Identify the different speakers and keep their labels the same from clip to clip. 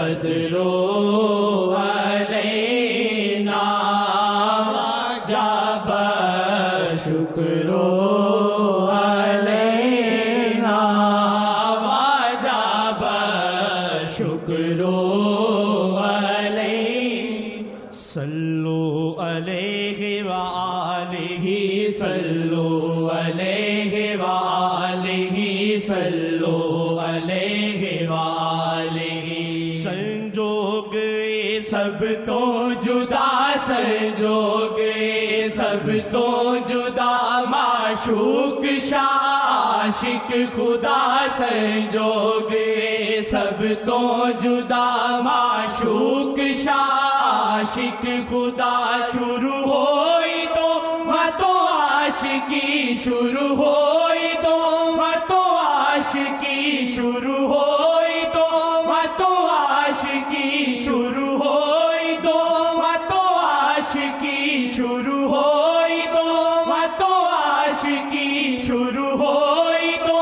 Speaker 1: البدر علينا وجب الشكر علينا وجب الشكر علينا صلوا عليه وآله صلوا عليه وآله صلوا عليه وآله سنجوگ سب تو جدا سنجوگ سب تو جدا معشوق عاشق خدا سنجوگ سب تو جدا معشوق عاشق خدا شروع ہوئی تو عاشقی شروع ہوئی تو عاشقی شروع ہوئی تو عاشقی شروع ہوئی تو عاشقی شروع ہوئی تو عاشقی شروع ہوئی تو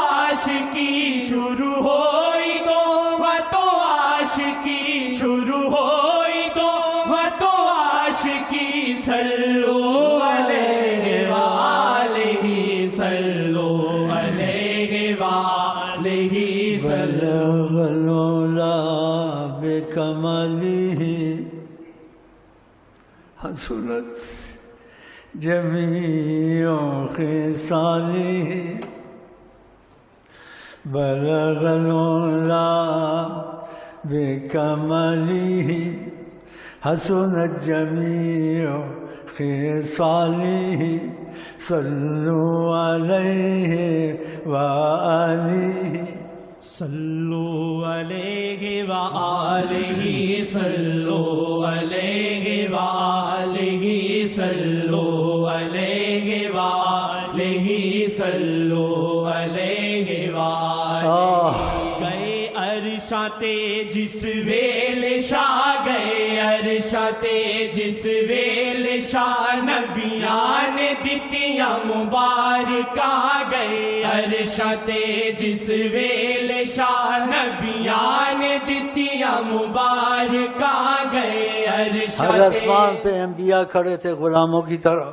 Speaker 1: عاشقی شروع ہوئی تو عاشقی شروع ہوئی تو عاشقی صلوا علیہ وآلہ صلوا علیہ وآلہ
Speaker 2: بلغ العلا بکمالہ حسنت جمیع خصالہ بلغ العلا بکمالہ حسنت جمیع خصالہ صلوا علیہ وآلہ
Speaker 1: صلوا علیہ وآلہ صلوا علیہ وآلہ صلوا علیہ وآلہ صلوا علیہ وآلہ گئے عرشاں جس ویل شاہ گئے عرشاں جس ویل شاہ نبیاں نے دتیاں مبارکاں گئے عرشاں جس ویل شاہ نبیاں نے دتیاں مبارکاں گئے عرشاں
Speaker 2: ہر آسمان پہ انبیاء کھڑے تھے غلاموں کی طرح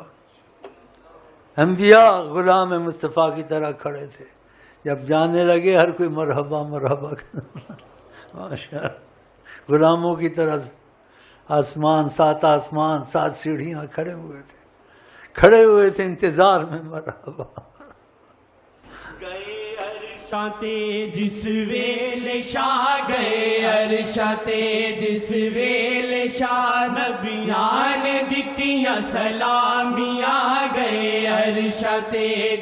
Speaker 2: انبیاء غلام مصطفیٰ کی طرح کھڑے تھے جب جانے لگے ہر کوئی مرحبا مرحبا ماشاءاللہ غلاموں کی طرح آسمان سات سیڑھیاں کھڑے ہوئے تھے انتظار میں مرحبا
Speaker 1: گئے عرشاں جس ویل شاہ گئے عرشاں جس ویل شاہ نبیاں نے دتیاں سلامیاں گئے عرشاں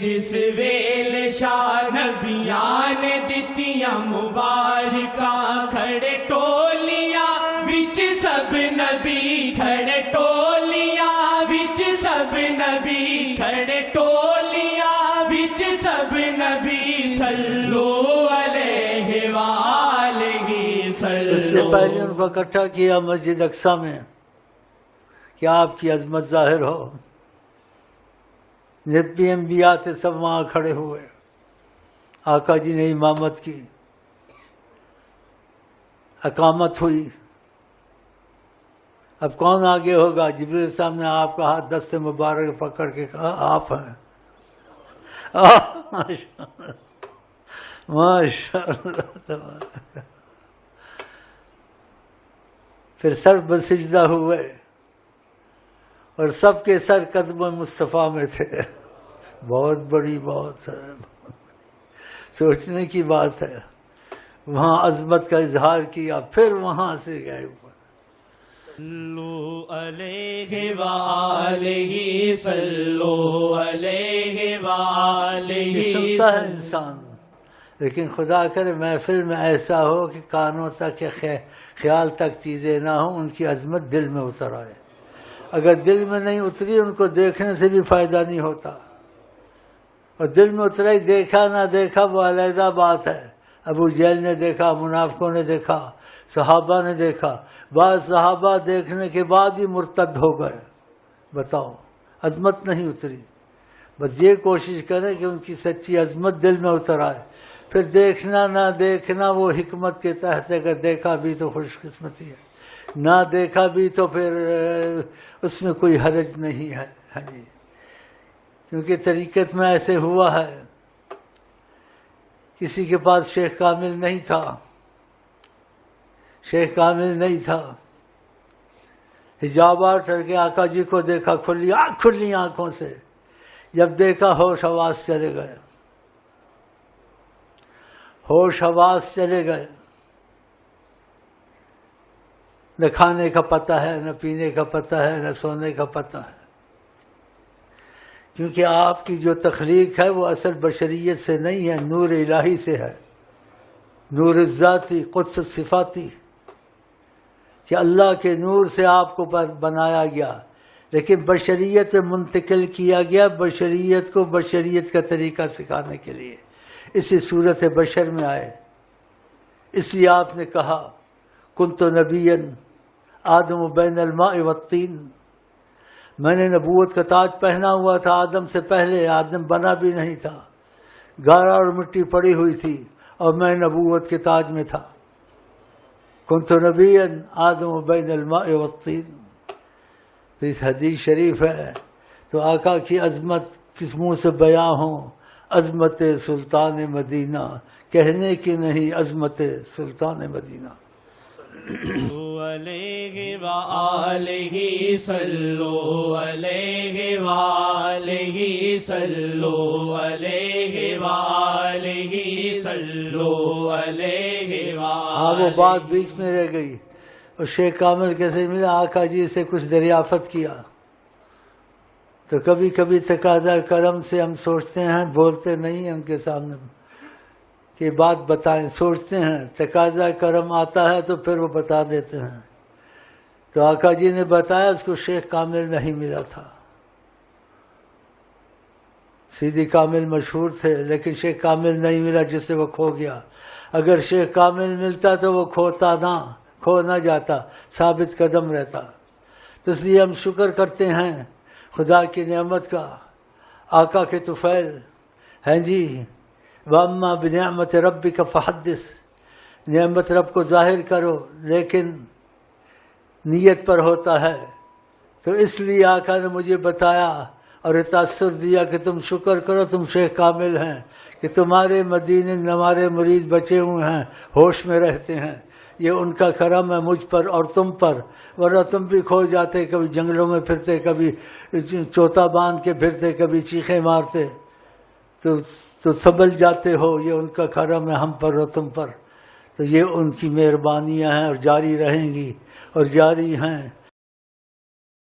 Speaker 1: جس ویل شاہ نبیاں نے دتیاں مبارکاں کھڑے ٹولیاں وچ سب نبی کھڑے ٹولیاں وچ سب نبی کھڑے ٹولیاں وچ سب نبی صلوا علیہ وآلہ صلوا.
Speaker 2: اس سے پہلے ان کو اکٹھا کیا مسجد اقصیٰ میں کہ آپ کی عظمت ظاہر ہو. جتنے انبیاء تھے سب وہاں کھڑے ہوئے. آقا جی نے امامت کی, اقامت ہوئی. اب کون آگے ہوگا؟ جبریل صاحب نے آپ کا ہاتھ دست مبارک پکڑ کے کہا آپ ہیں. ماشاءاللہ. پھر سر بسجدہ ہوئے اور سب کے سر قدم مصطفیٰ میں تھے. بہت بڑی بات ہے, سوچنے کی بات ہے. وہاں عظمت کا اظہار کیا, پھر وہاں سے گئے اوپر.
Speaker 1: صلوا علیہ وآلہ صلوا علیہ وآلہ.
Speaker 2: سنتا ہے انسان, لیکن خدا کرے محفل میں ایسا ہو کہ کانوں تک خیال تک چیزیں نہ ہوں, ان کی عظمت دل میں اتر آئے. اگر دل میں نہیں اتری ان کو دیکھنے سے بھی فائدہ نہیں ہوتا. اور دل میں اترائی, دیکھا نہ دیکھا وہ علیحدہ بات ہے. ابو جہل نے دیکھا, منافقوں نے دیکھا, صحابہ نے دیکھا. بعض صحابہ دیکھنے کے بعد ہی مرتد ہو گئے. بتاؤ, عظمت نہیں اتری. بس یہ کوشش کریں کہ ان کی سچی عظمت دل میں اتر آئے, پھر دیکھنا نہ دیکھنا وہ حکمت کے تحت ہے، اگر دیکھا بھی تو خوش قسمتی ہے، نہ دیکھا بھی تو پھر اس میں کوئی حرج نہیں ہے۔ ہاں جی، کیونکہ طریقت میں ایسے ہوا ہے، کسی کے پاس شیخ کامل نہیں تھا، شیخ کامل نہیں تھا، حجابات کر کے آقا جی کو دیکھا کھلی آنکھوں سے، جب دیکھا ہوش حواس چلے گئے، ہوش حواس چلے گئے، نہ کھانے کا پتہ ہے، نہ پینے کا پتہ ہے، نہ سونے کا پتہ ہے، کیونکہ آپ کی جو تخلیق ہے وہ اصل بشریت سے نہیں ہے، نور الہی سے ہے، نور ذاتی قدس صفاتی، کہ اللہ کے نور سے آپ کو بنایا گیا، لیکن بشریت منتقل کیا گیا بشریت کو بشریت کا طریقہ سکھانے کے لیے، اسی صورت بشر میں آئے۔ اس لیے آپ نے کہا کنت نبیا آدم بین الماء والطین، میں نے نبوت کا تاج پہنا ہوا تھا آدم سے پہلے، آدم بنا بھی نہیں تھا، گارا اور مٹی پڑی ہوئی تھی اور میں نبوت کے تاج میں تھا۔ کنت نبیا آدم بین الماء والطین، تو اس حدیث شریف ہے، تو آقا کی عظمت کس منہ سے بیاں ہو، عظمت سلطان مدینہ، کہنے کی نہیں عظمت سلطان مدینہ۔
Speaker 1: علیہ وآلہ صلو علیہ وآلہ صلو علیہ وآلہ صلو علیہ
Speaker 2: ہاں وہ بات بیچ میں رہ گئی، اور شیخ کامل کیسے ملا، آقا جی سے کچھ دریافت کیا، تو کبھی کبھی تقاضا کرم سے ہم سوچتے ہیں، بولتے نہیں ہیں ان کے سامنے کہ بات بتائیں، سوچتے ہیں، تقاضا کرم آتا ہے تو پھر وہ بتا دیتے ہیں۔ تو آقا جی نے بتایا اس کو شیخ کامل نہیں ملا تھا، سیدھی کامل مشہور تھے، لیکن شیخ کامل نہیں ملا جس سے وہ کھو گیا۔ اگر شیخ کامل ملتا تو وہ کھو نہ جاتا، ثابت قدم رہتا۔ تو اس لیے ہم شکر کرتے ہیں خدا کی نعمت کا، آقا کے طفیل ہیں جی، وَأَمَّا بِنِعْمَةِ رَبِّكَ فَحَدِّثْ، نعمت رب کو ظاہر کرو، لیکن نیت پر ہوتا ہے۔ تو اس لیے آقا نے مجھے بتایا اور تاثر دیا کہ تم شکر کرو، تم شیخ کامل ہیں، کہ تمہارے مدینے ہمارے مرید بچے ہوئے ہیں، ہوش میں رہتے ہیں، یہ ان کا کرم ہے مجھ پر اور تم پر، ورنہ تم بھی کھو جاتے، کبھی جنگلوں میں پھرتے، کبھی چوتا باندھ کے پھرتے، کبھی چیخیں مارتے، تو سنبھل جاتے ہو، یہ ان کا کرم ہے ہم پر اور تم پر۔ تو یہ ان کی مہربانیاں ہیں اور جاری رہیں گی اور جاری ہیں۔